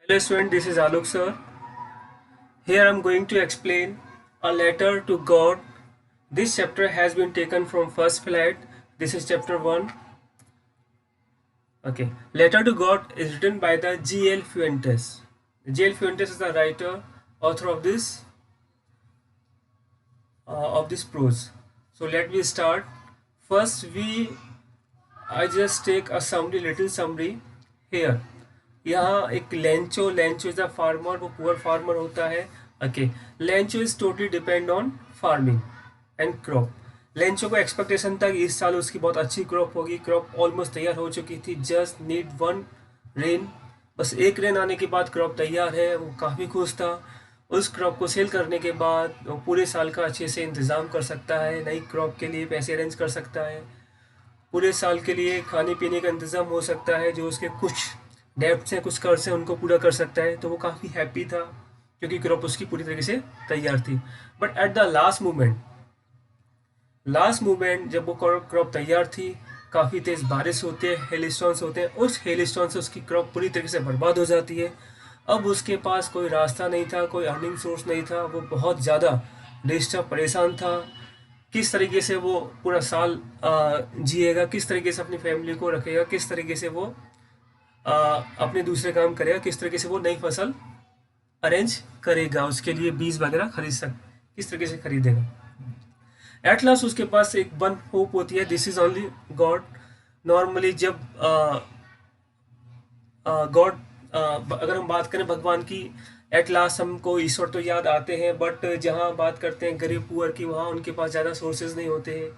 Hello student, this is Alok sir. Here I am going to explain a letter to God. This chapter has been taken from first flight. This is chapter 1. Okay. Letter to God is written by the G.L. Fuentes. G.L. Fuentes is the writer, author of this prose. So let me start. First I just take a little summary here. यहाँ एक Lencho is a farmer, वो poor farmer होता है. Okay. Lencho is totally depend on farming and crop. Lencho को expectation था कि इस साल उसकी बहुत अच्छी क्रॉप होगी. क्रॉप ऑलमोस्ट तैयार हो चुकी थी. Just need one rain. बस एक रेन आने के बाद क्रॉप तैयार है. वो काफ़ी खुश था. उस क्रॉप को सेल करने के बाद वो पूरे साल का अच्छे से इंतज़ाम कर सकता है. नई क्रॉप के लिए पैसे अरेंज कर सकता है. पूरे साल के लिए खाने पीने का इंतज़ाम हो सकता है. जो उसके कुछ डेब्ट्स हैं, कुछ कर्ज हैं, उनको पूरा कर सकता है. तो वो काफ़ी हैप्पी था क्योंकि क्रॉप उसकी पूरी तरीके से तैयार थी. But at the last moment जब वो क्रॉप तैयार थी, काफ़ी तेज़ बारिश होती है, हेल स्टोन्स होते हैं. उस हेल स्टोन से उसकी क्रॉप पूरी तरीके से बर्बाद हो जाती है. अब उसके पास कोई रास्ता नहीं था, कोई अर्निंग सोर्स नहीं था. वो बहुत ज़्यादा डिस्टर्ब, परेशान था. किस तरीके से वो पूरा साल जिएगा, किस तरीके से अपनी फैमिली को रखेगा, किस तरीके से वो अपने दूसरे काम करेगा, किस तरीके से वो नई फसल अरेंज करेगा, उसके लिए बीज वगैरह किस तरीके से खरीदेगा. एट लास्ट उसके पास एक वन होप होती है. This is only God. Normally जब गॉड अगर हम बात करें भगवान की, एट लास्ट हमको ईश्वर तो याद आते हैं. बट जहाँ बात करते हैं गरीब पुअर की, वहाँ उनके पास ज़्यादा सोर्सेज नहीं होते हैं,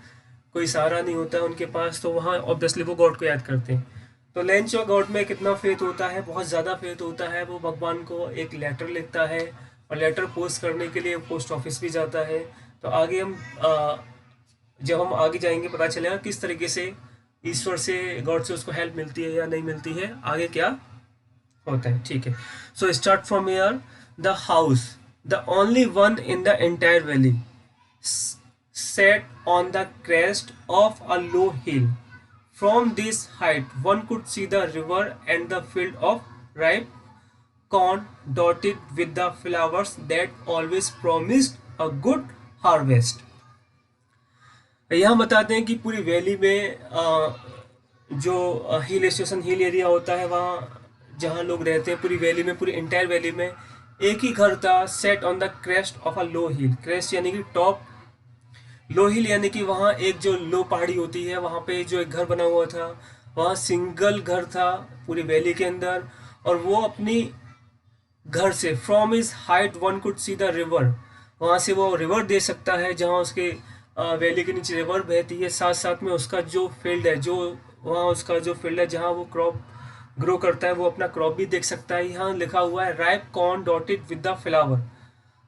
कोई सहारा नहीं होता है उनके पास. तो वहाँ ऑब्वियसली वो गॉड को याद करते हैं. तो लेंचो गॉड में कितना फेथ होता है, बहुत ज़्यादा फेथ होता है. वो भगवान को एक लेटर लिखता है और लेटर पोस्ट करने के लिए पोस्ट ऑफिस भी जाता है. तो आगे जब हम आगे जाएंगे पता चलेगा किस तरीके से ईश्वर से, गॉड से उसको हेल्प मिलती है या नहीं मिलती है, आगे क्या होता है. ठीक है. So start from here. The house, the only one in the entire valley, set on the crest of a low hill. From this height, one could see the river and the field of ripe corn dotted with the flowers that always promised a good harvest. यहाँ बताते हैं कि पूरी valley में जो hill area होता है, वहाँ जहाँ लोग रहते हैं, पूरी वैली में, पूरी इंटायर वैली में एक ही घर था. Set on the crest of a low hill. Crest यानी कि टॉप, लो हिल यानी कि वहाँ एक जो लो पहाड़ी होती है, वहाँ पे जो एक घर बना हुआ था. वहाँ सिंगल घर था पूरी वैली के अंदर. और वो अपनी घर से, from is height one could see the river, वहाँ से वो रिवर दे सकता है. जहाँ उसके वैली के नीचे रिवर बहती है, साथ साथ में उसका जो फील्ड है, जहाँ वो क्रॉप ग्रो करता है, वो अपना क्रॉप भी देख सकता है. यहाँ लिखा हुआ है ripe corn dotted with the flower.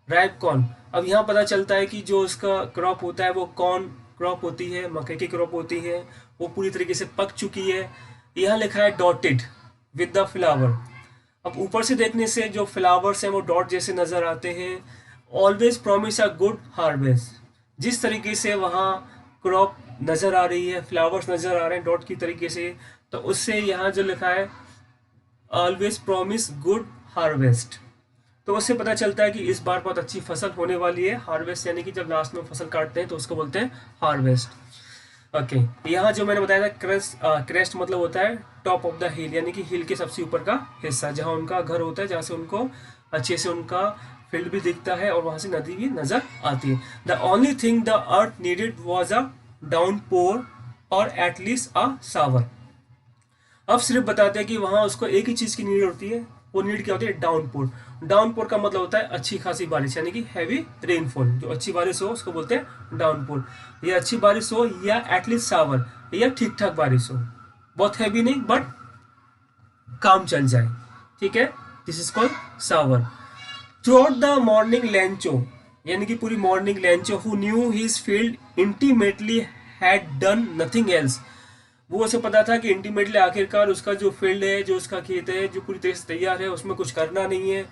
Ripe corn. अब यहाँ पता चलता है कि जो उसका क्रॉप होता है वो कॉर्न क्रॉप होती है, मकई की क्रॉप होती है. वो पूरी तरीके से पक चुकी है. यहाँ लिखा है डॉटेड विद द फ्लावर. अब ऊपर से देखने से जो फ्लावर्स हैं वो डॉट जैसे नज़र आते हैं. Always promise a good harvest. जिस तरीके से वहाँ क्रॉप नज़र आ रही है, फ्लावर्स नज़र आ रहे हैं डॉट की तरीके से, तो उससे यहाँ जो लिखा है ऑलवेज प्रॉमिस गुड हार्वेस्ट, तो उससे पता चलता है कि इस बार बहुत अच्छी फसल होने वाली है. हार्वेस्ट यानी कि जब लास्ट में फसल काटते हैं तो उसको बोलते हैं हार्वेस्ट. ओके. यहाँ जो मैंने बताया था क्रेस्ट मतलब होता है टॉप ऑफ द हिल, यानी कि हिल के सबसे ऊपर का हिस्सा, जहाँ उनका घर होता है, जहाँ से उनको अच्छे से उनका फील्ड भी दिखता है और वहाँ से नदी भी नजर आती है. The only thing the earth needed was a downpour और एटलीस्ट अ सावर. अब सिर्फ बताते हैं कि वहाँ उसको एक ही चीज़ की नीड होती है. वो नीड क्या होती है? डाउनपोर. डाउनपोर का मतलब होता है अच्छी खासी बारिश, यानी कि हैवी रेनफॉल. जो अच्छी बारिश हो उसको बोलते हैं डाउनपोर. या अच्छी बारिश हो या एटलीस्ट सावर, या ठीक ठाक बारिश हो, बहुत हैवी नहीं बट काम चल जाए. ठीक है. This is called shower. Throughout the morning Lencho, यानी कि पूरी morning Lencho, who knew his field intimately had done nothing else. वो उसे पता था कि इंटीमेटली आखिरकार उसका जो फील्ड है, जो उसका खेत है, जो पूरी तरह से तैयार है, उसमें कुछ करना नहीं है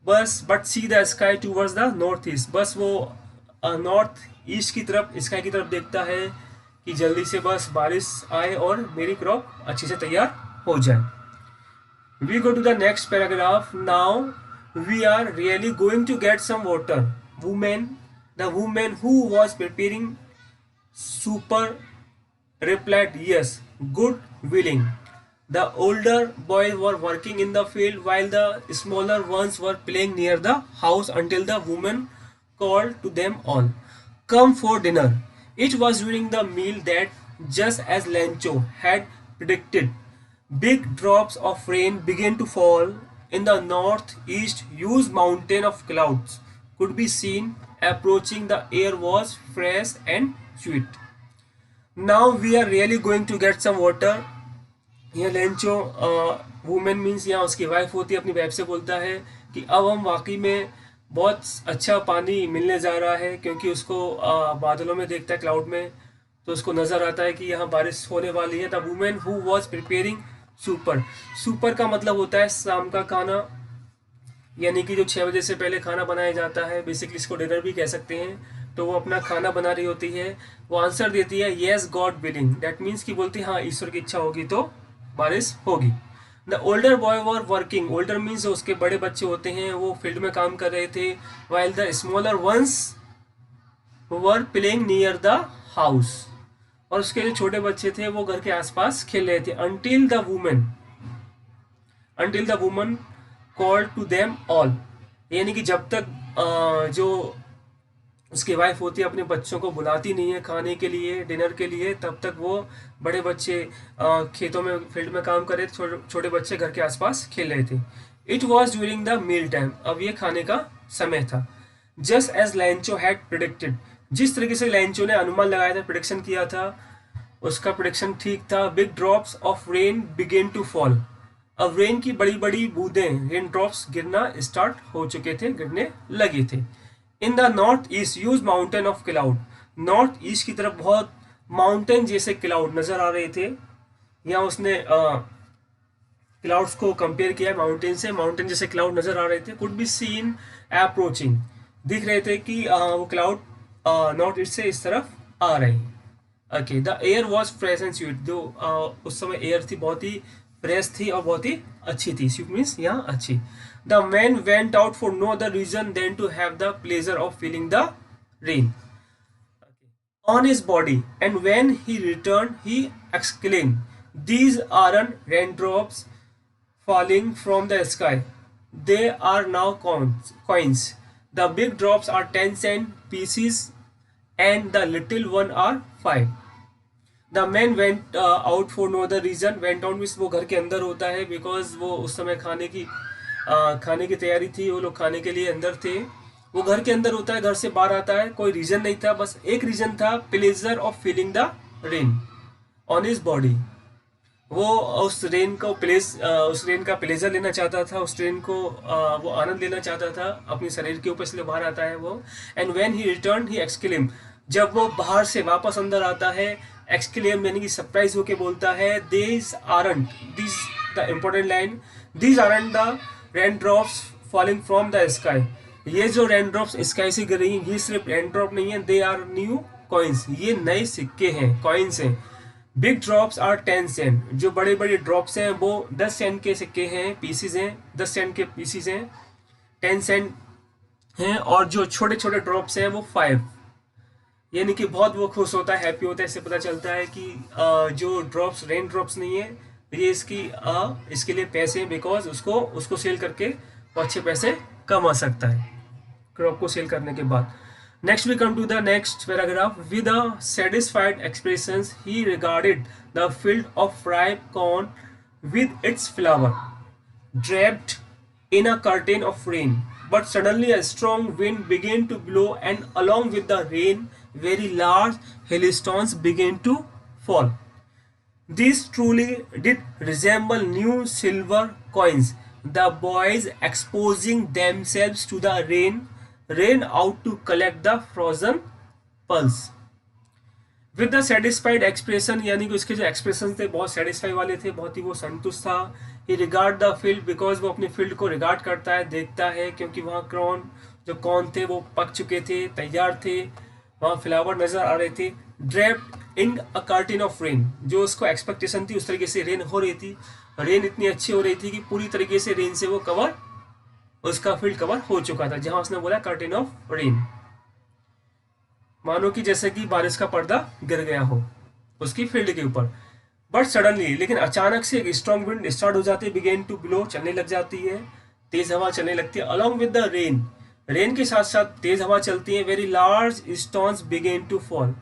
बस. But see the sky towards the north east. बस वो नॉर्थ ईस्ट की तरफ, स्काई की तरफ देखता है कि जल्दी से बस बारिश आए और मेरी क्रॉप अच्छे से तैयार हो जाए. We go to the next paragraph. Now we are really going to get some water. The woman who was preparing super replied yes, good willing. The older boys were working in the field while the smaller ones were playing near the house until the woman called to them all, come for dinner. It was during the meal that, just as Lancho had predicted, big drops of rain began to fall. In the northeast, huge mountain of clouds could be seen approaching. The air was fresh and sweet. Now we are really going to get some water. ये Lencho women means यहाँ उसकी wife होती है, अपनी wife से बोलता है कि अब हम वाकई में बहुत अच्छा पानी मिलने जा रहा है, क्योंकि उसको बादलों में देखता है, क्लाउड में, तो उसको नज़र आता है कि यहाँ बारिश होने वाली है. The women who was preparing super. Super का मतलब होता है शाम का खाना, यानी कि जो 6 बजे से पहले खाना बनाया जाता है, बेसिकली इसको डिनर भी कह सकते हैं. तो वो अपना खाना बना रही होती है. वो आंसर देती है yes God willing. That means कि बोलती है हाँ ईश्वर की इच्छा होगी तो बारिश होगी. The older boy were working. Older means उसके बड़े बच्चे होते हैं, वो फील्ड में काम कर रहे थे. While the smaller ones were playing near the house. और उसके जो छोटे बच्चे थे वो घर के आसपास खेल रहे थे. Until the woman call to them all. यानी कि जब तक जो उसकी वाइफ होती है अपने बच्चों को बुलाती नहीं है खाने के लिए, डिनर के लिए, तब तक वो बड़े बच्चे खेतों में, फील्ड में काम कर रहे थे, छोटे बच्चे घर के आसपास खेल रहे थे. It was during the meal time. अब ये खाने का समय था. Just as Lencho had predicted. जिस तरीके से लैंचो ने अनुमान लगाया था, प्रिडिक्शन किया था, उसका प्रिडिक्शन ठीक था. Big drops of rain began to fall. अब रेन की बड़ी बड़ी बूंदें, रेन ड्रॉप्स गिरना स्टार्ट हो चुके थे, गिरने लगे थे. In the north east use mountain of cloud. North east की तरफ बहुत माउंटेन जैसे क्लाउड नजर आ रहे थे. यहाँ उसने क्लाउड्स को कंपेयर किया माउंटेन से. माउंटेन जैसे क्लाउड नजर आ रहे थे. Could be seen approaching. दिख रहे थे कि वो क्लाउड नॉर्थ ईस्ट से इस तरफ आ रहे हैं. Okay. The air was fresh and sweet. जो उस समय एयर थी बहुत ही फ्रेश थी और बहुत ही अच्छी थी. स्वीट मीन्स यहाँ अच्छी. The man went out for no other reason than to have the pleasure of feeling the rain on his body, and when he returned, he exclaimed, "These aren't raindrops falling from the sky. They are now coins. The big drops are 10-cent pieces, and the little one are 5." The man went out for no other reason. Went out means वो घर के अंदर होता है, because वो उस समय खाने की तैयारी थी, वो लोग खाने के लिए अंदर थे. वो घर के अंदर होता है, घर से बाहर आता है. कोई रीजन नहीं था, बस एक रीजन था, pleasure of feeling the rain on his body. वो उस रेन का प्लेजर लेना चाहता था, उस रेन को वो आनंद लेना चाहता था अपने शरीर के ऊपर, इसलिए बाहर आता है वो. And when he return he exclaim. जब वो बाहर से वापस अंदर आता है, एक्सक्लेम यानी कि सरप्राइज होके बोलता है, these the important line, these aren't the rain drops falling from the sky. ये जो रेन ड्रॉप्स स्काई से गिर रही हैं, ये सिर्फ रेन ड्रॉप नहीं है, दे आर न्यू कॉइन्स. ये नए सिक्के हैं, कॉइन्स हैं. Big drops are 10 cent. जो बड़े बड़े ड्रॉप्स हैं वो 10 सेंट के सिक्के हैं, पीसीज हैं, 10 सेंट के पीसीज हैं, 10 सेंट हैं. और जो छोटे छोटे ड्रॉप्स हैं वो 5. यानी कि बहुत वो खुश होता है, हैप्पी होता है. इससे पता चलता है कि जो ड्रॉप्स रेन ड्रॉप्स नहीं है, ये इसके लिए पैसे, बिकॉज उसको सेल करके वो अच्छे पैसे कमा सकता है क्रॉप को सेल करने के बाद. Next we come to the next paragraph. With a satisfied expressions he regarded the field of ripe corn with its flower draped in a curtain of rain. But suddenly a strong wind began to blow, and along with the rain, very large hailstones began to fall. These truly did resemble new silver coins. The boys, exposing themselves to the rain, ran out to collect the frozen pearls. With the satisfied expression, यानी कि उसके जो expression थे बहुत satisfy वाले थे, बहुत ही वो संतुष्ट था. He regard the field, because वो अपने फील्ड को रिगार्ड करता है, देखता है, क्योंकि वहाँ कॉर्न थे वो पक चुके थे, तैयार थे, वहाँ फ्लावर नजर आ रहे थे. Draped in a curtain of rain. जो उसको एक्सपेक्टेशन थी उस तरीके से रेन हो रही थी. रेन इतनी अच्छी हो रही थी कि पूरी तरीके से रेन से वो कवर, उसका फील्ड कवर हो चुका था, जहां उसने बोला कर्टेन ऑफ रेन, मानो कि जैसे कि बारिश का पर्दा गिर गया हो उसकी फील्ड के ऊपर। बट सडनली, लेकिन अचानक से एक स्ट्रॉन्ग विंड स्टार्ट हो जाती है, बिगेन टू ब्लो, चलने लग जाती है, तेज हवा चलने लगती है। Along with the rain, rain के साथ साथ तेज हवा चलती है। Very large stones began to fall,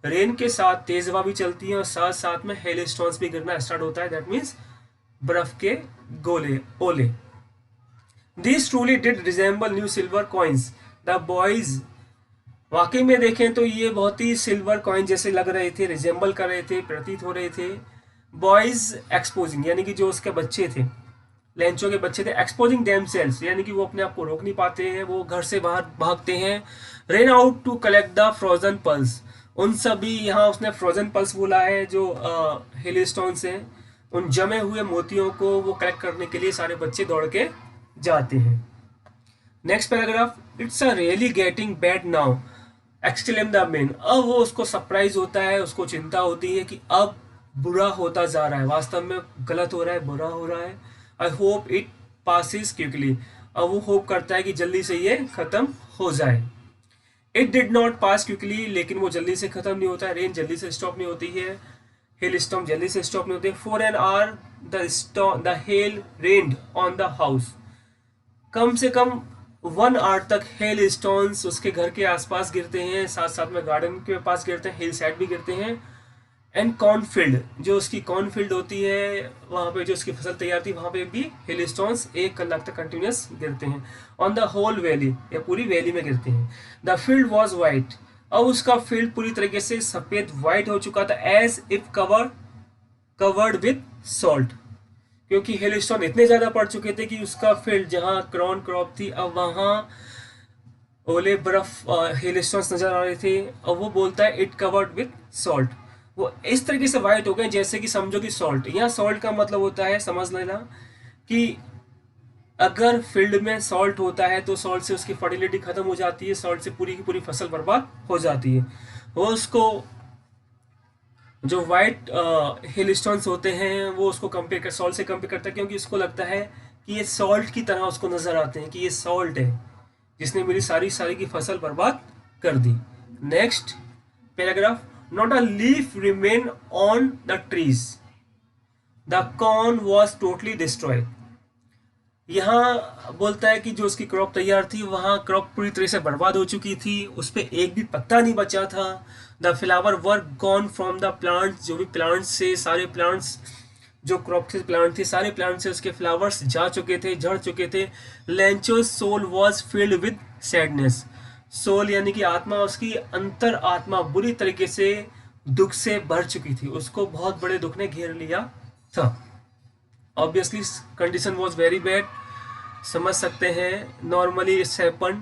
rain के साथ तेज हवा भी चलती है और साथ साथ में हेल स्टोन्स भी गिरना स्टार्ट होता है, दैट मीन्स बर्फ के गोले, ओले। This truly did resemble new silver coins, the boys, वाकई में देखें तो ये बहुत ही सिल्वर कॉइन जैसे लग रहे थे, रिजेंबल कर रहे थे, प्रतीत हो रहे थे। बॉयज एक्सपोजिंग, यानी कि जो उसके बच्चे थे, लेंचो के बच्चे थे, एक्सपोजिंग देमसेल्स, यानी कि वो अपने आप को रोक नहीं पाते हैं, वो घर से बाहर भागते हैं। Ran out to collect the frozen pearls, उन सभी, यहाँ उसने फ्रोजन पल्स बोला है, जो हिल स्टोन्स हैं, उन जमे हुए मोतियों को वो कलेक्ट करने के लिए सारे बच्चे दौड़ के जाते हैं। Next paragraph, it's a really getting bad now, exclaim the man, अब वो उसको सरप्राइज होता है, उसको चिंता होती है कि अब बुरा होता जा रहा है, वास्तव में गलत हो रहा है, बुरा हो रहा है। I hope it passes quickly, अब वो होप करता है कि जल्दी से ये खत्म हो जाए। It did not pass quickly, लेकिन वो जल्दी से खत्म नहीं होता है, रेन जल्दी से स्टॉप नहीं होती है, हेल स्टॉर्म जल्दी से स्टॉप नहीं होते। For an hour the hail rained on the house, कम से कम 1 आवर तक हेल स्टोन्स उसके घर के आसपास गिरते हैं, साथ साथ में गार्डन के पास गिरते हैं, हिल साइड भी गिरते हैं। एंड कॉर्नफील्ड, जो उसकी कॉर्नफील्ड होती है, वहाँ पे जो उसकी फसल तैयार थी, वहाँ पे भी हिल स्टोन्स 1 कलाक तक कंटिन्यूस गिरते हैं। ऑन द होल वैली, या पूरी वैली में गिरते हैं। द फील्ड वॉज वाइट, अब उसका फील्ड पूरी तरीके से सफ़ेद वाइट हो चुका था, as if covered with salt, क्योंकि हेल स्टोन इतने ज़्यादा पड़ चुके थे कि उसका फील्ड जहाँ क्रॉन क्रॉप थी, अब वहाँ ओले बर्फ हेल स्टोन्स नजर आ रहे थे। अब वो बोलता है इट कवर्ड विथ सॉल्ट, वो इस तरीके से वाइट हो गए जैसे कि समझो कि सॉल्ट, यहाँ सॉल्ट का मतलब होता है, समझ लेना कि अगर फील्ड में सॉल्ट होता है तो सॉल्ट से उसकी फर्टिलिटी खत्म हो जाती है, सॉल्ट से पूरी की पूरी फसल बर्बाद हो जाती है। वो उसको जो वाइट हिल स्टोन्स होते हैं वो उसको कंपेयर कर, सॉल्ट से कंपेयर करता है, क्योंकि उसको लगता है कि ये सॉल्ट की तरह उसको नजर आते हैं, कि ये सॉल्ट है जिसने मेरी सारी सारी की फसल बर्बाद कर दी। Next paragraph, not a leaf remain on the trees, the corn was totally destroyed, यहाँ बोलता है कि जो उसकी क्रॉप तैयार थी, वहाँ क्रॉप पूरी तरह से बर्बाद हो चुकी थी, उस पर एक भी पत्ता नहीं बचा था। The flower were gone from the plants, जो भी प्लांट्स से, सारे प्लांट्स जो क्रॉप के प्लांट थे, सारे प्लांट से उसके फ्लावर्स जा चुके थे, झड़ चुके थे। Lencho's soul was filled with sadness, soul यानी कि आत्मा, उसकी अंतर आत्मा बुरी तरीके से दुख से भर चुकी थी, उसको बहुत बड़े दुख ने घेर लिया था। Obviously condition was very bad, समझ सकते हैं, normally it's happen.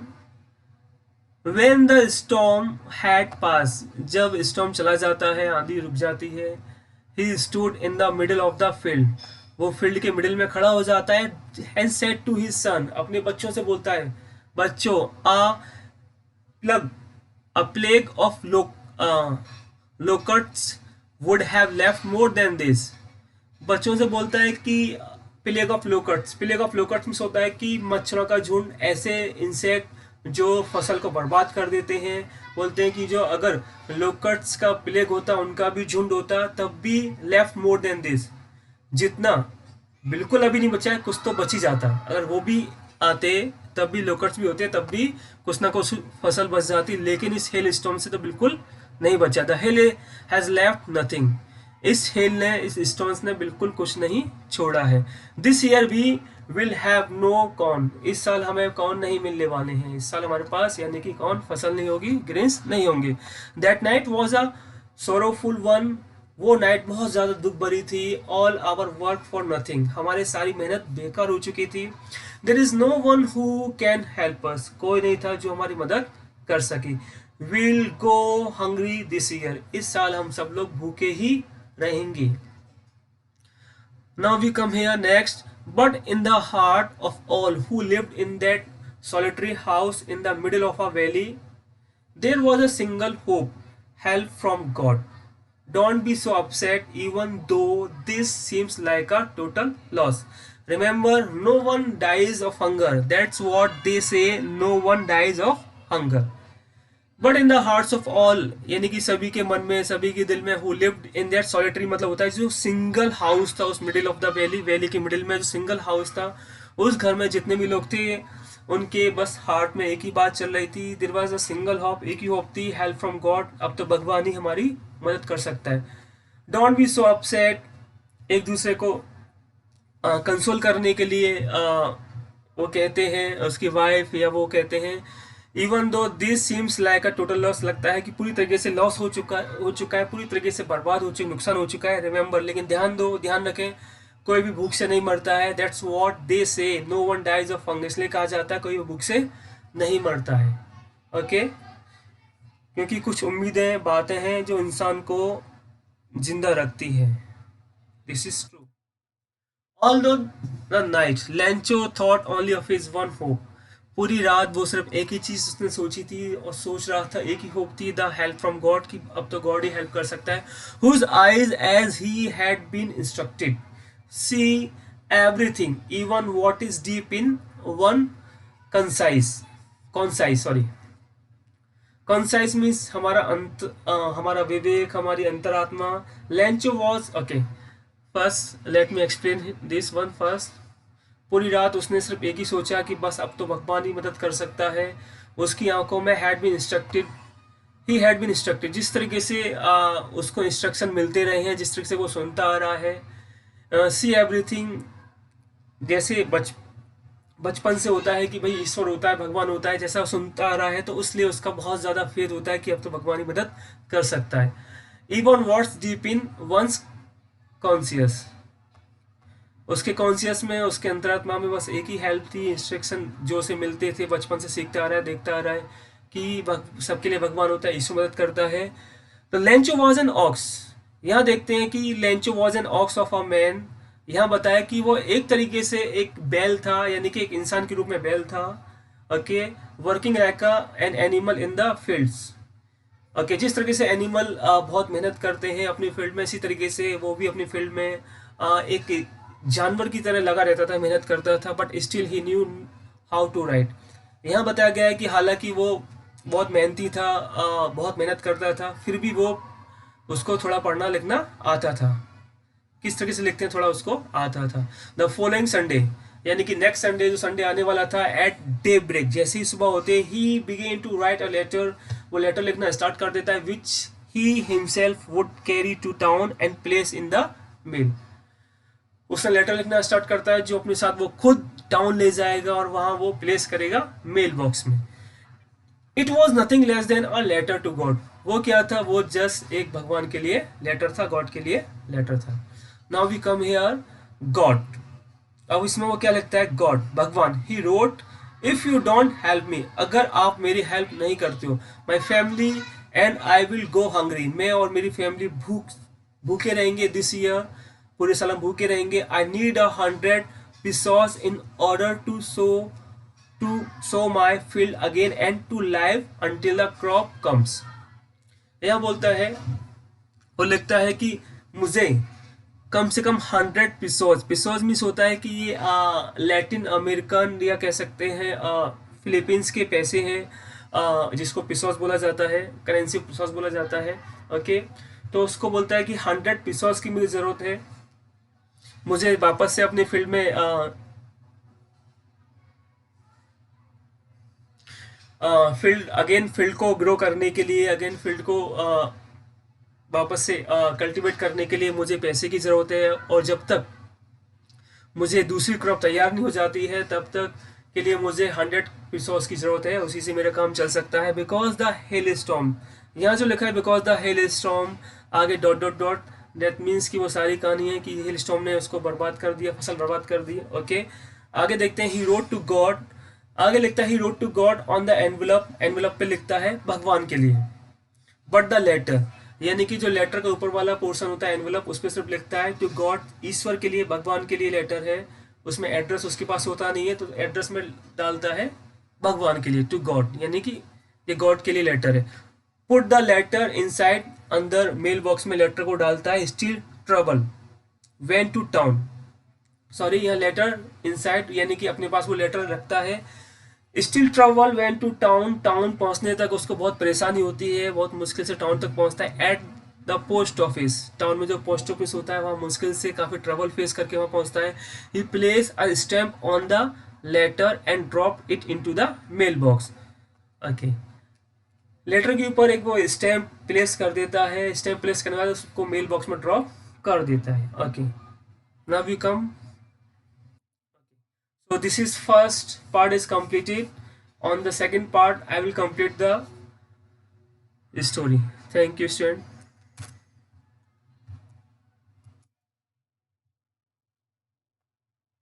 When the storm had pass, जब स्टॉर्म चला जाता है, आंधी रुक जाती है, he stood in the middle of the field, वो फील्ड के मिडिल में खड़ा हो जाता है, and said to his son, अपने बच्चों से बोलता है, बच्चों, plug a plague of locusts would have left more than this, बच्चों से बोलता है कि plague of locusts, plague of locusts में होता है कि मच्छरों का झुंड, ऐसे इंसेक्ट जो फसल को बर्बाद कर देते हैं। बोलते हैं कि जो अगर लोकट्स का प्लेग होता, उनका भी झुंड होता, तब भी लेफ्ट मोर देन दिस, जितना बिल्कुल अभी नहीं बचा है, कुछ तो बच ही जाता, अगर वो भी आते तब भी, लोकट्स भी होते तब भी कुछ ना कुछ फसल बच जाती, लेकिन इस हेल स्टॉर्म से तो बिल्कुल नहीं बचा। The hail has left nothing, इस हेल ने, इस स्टोन्स ने बिल्कुल कुछ नहीं छोड़ा है। This year we will have no corn, इस साल हमें कॉर्न नहीं मिलने वाले हैं, इस साल हमारे पास यानी कि कॉर्न फसल नहीं होगी, ग्रेन्स नहीं होंगे। That night was a sorrowful one, वो नाइट बहुत ज़्यादा दुख भरी थी। All our work for nothing, हमारी सारी मेहनत बेकार हो चुकी थी। There is no one who can help us, कोई नहीं था जो हमारी मदद कर सके। Will go hungry this year, इस साल हम सब लोग भूखे ही रहेंगे। Now we come here next, but in the heart of all who lived in that solitary house in the middle of a valley, there was a single hope, help from God. Don't be so upset even though this seems like a total loss. Remember, no one dies of hunger. That's what they say, no one dies of hunger. But in the hearts of all, यानी कि सभी के मन में, सभी के दिल में, who lived in that solitary, मतलब होता है जो सिंगल हाउस था उस middle of the valley, valley के मिडिल में जो सिंगल हाउस था, उस घर में जितने भी लोग थे उनके बस हार्ट में एक ही बात चल रही थी, there was a single hope, एक ही होप थी, हेल्प फ्रॉम गॉड, अब तो भगवान ही हमारी मदद कर सकता है। डोंट बी सो अपसेट, एक दूसरे को कंसोल करने के लिए वो कहते हैं, उसकी वाइफ या वो कहते हैं, even though this seems like a total loss, लगता है कि पूरी तरीके से लॉस हो चुका है, पूरी तरीके से बर्बाद हो चुका, नुकसान हो चुका है। रिमेंबर, लेकिन ध्यान रखें, कोई भी भूख से नहीं मरता है। That's what they say, no one dies of hunger, इसलिए कहा जाता है कोई भी भूख से नहीं मरता है। ओके, क्योंकि कुछ उम्मीदें, बातें हैं जो इंसान को जिंदा रखती है। This is true. Although the night, Lancho thought only of his one hope. पूरी रात वो सिर्फ एक ही चीज उसने सोची थी और सोच रहा था, एक ही होप थी, द हेल्प फ्रॉम गॉड, कि अब तो गॉड ही हेल्प कर सकता है। Whose eyes as he had been instructed see everything, even what is deep in one concise sorry concise means हमारा विवेक, हमारी अंतरात्मा। Lancho was okay. First let me explain this one first. पूरी रात उसने सिर्फ एक ही सोचा कि बस अब तो भगवान ही मदद कर सकता है। उसकी आंखों में ही हैड बीन इंस्ट्रक्टेड, जिस तरीके से उसको इंस्ट्रक्शन मिलते रहे हैं, जिस तरीके से वो सुनता आ रहा है। सी एवरीथिंग, जैसे बचपन से होता है कि भाई ईश्वर होता है, भगवान होता है, जैसा सुनता आ रहा है तो उसलिए उसका बहुत ज़्यादा फेथ होता है कि अब तो भगवान ही मदद कर सकता है। Even what's deep in one's conscious, उसके कॉन्शियस में, उसके अंतरात्मा में बस एक ही हेल्प थी, इंस्ट्रक्शन जो उसे मिलते थे, बचपन से सीखता आ रहा है, देखता आ रहा है कि सबके लिए भगवान होता है, ईश्वर मदद करता है। तो लेंचो वॉज एन ऑक्स, यहाँ देखते हैं कि Lencho was an ox of a man. यहाँ बताया कि वो एक तरीके से एक बैल था, यानी कि एक इंसान के रूप में बैल था। Okay, working like an animal in the fields. Okay, जिस तरीके से एनिमल बहुत मेहनत करते हैं अपनी फील्ड में, इसी तरीके से वो भी अपनी फील्ड में एक जानवर की तरह लगा रहता था, मेहनत करता था, but still he knew how to write. यहाँ बताया गया है कि हालांकि वो बहुत मेहनती था, बहुत मेहनत करता था, फिर भी वो उसको थोड़ा पढ़ना लिखना आता था। किस तरीके से लिखते हैं, थोड़ा उसको आता था। द फॉलोइंग संडे, यानी कि नेक्स्ट संडे, जो संडे आने वाला था, एट डे ब्रेक, जैसे ही सुबह होते ही began to write a letter, वो लेटर लिखना स्टार्ट कर देता है, which he himself would carry to town and place in the mail. उसने लेटर लिखना स्टार्ट करता है जो अपने साथ वो खुद टाउन ले जाएगा और वहां वो प्लेस करेगा मेल बॉक्स में। It was nothing less than a letter to God, वो क्या था, वो जस्ट एक भगवान के लिए लेटर था, गॉड के लिए लेटर था। Now we come here God, अब इसमें वो क्या लिखता है, गॉड, भगवान। He wrote, if you don't help me, अगर आप मेरी हेल्प नहीं करते हो, my family and I will go hungry, मैं और मेरी फैमिली भूखे रहेंगे दिस ईयर, पूरे साल हम भूखे रहेंगे। I need 100 pesos in order to sow my field again and to live until the crop comes. यह बोलता है, वो लिखता है कि मुझे कम से कम 100 पिसोज, पिसोज मीन्स होता है कि ये लैटिन अमेरिकन या कह सकते हैं फिलीपींस के पैसे हैं, जिसको पिसोज बोला जाता है, करेंसी पिसोज बोला जाता है। ओके, तो उसको बोलता है कि 100 पिसोज की मुझे ज़रूरत है, मुझे वापस से अपनी फील्ड में फील्ड को ग्रो करने के लिए, अगेन फील्ड को वापस से कल्टीवेट करने के लिए मुझे पैसे की ज़रूरत है, और जब तक मुझे दूसरी क्रॉप तैयार नहीं हो जाती है तब तक के लिए मुझे 100 पिसोस की ज़रूरत है, उसी से मेरा काम चल सकता है। बिकॉज द हेल स्टॉर्म, यहाँ जो लिखा है बिकॉज द हेल स्टॉर्म, आगे dot dot dot, that means कि वो सारी कहानी है कि हेल स्टॉर्म ने उसको बर्बाद कर दिया, फसल बर्बाद कर दी। ओके, आगे देखते हैं, ही रोट टू गॉड, आगे लिखता है ही wrote to God on the envelope, envelope पे लिखता है भगवान के लिए, बट द लेटर, यानी कि जो लेटर का ऊपर वाला पोर्शन होता है एनवलप, उस पर सिर्फ लिखता है टू गॉड, ईश्वर के लिए, भगवान के लिए लेटर है, उसमें एड्रेस उसके पास होता नहीं है, तो एड्रेस में डालता है भगवान के लिए, टू गॉड, यानी कि ये गॉड के लिए लेटर है। पुट द लेटर इनसाइड, अंदर मेल बॉक्स में लेटर को डालता है। Still trouble when to town, sorry यहाँ लेटर इनसाइड यानी कि अपने पास वो लेटर रखता है। Still trouble when to town, town पहुंचने तक उसको बहुत परेशानी होती है, बहुत मुश्किल से टाउन तक पहुंचता है। At the post office, town में जो पोस्ट ऑफिस होता है वहाँ मुश्किल से काफ़ी ट्रबल फेस करके वहाँ पहुंचता है। He place a stamp on the letter and drop it into the mailbox. Okay, letter के ऊपर एक वो स्टैम्प प्लेस कर देता है, स्टैम्प प्लेस करने के बाद उसको मेल बॉक्स में ड्रॉप कर देता है। Okay, now we come, so this is first part is completed. On the second part I will complete the story. Thank you, student.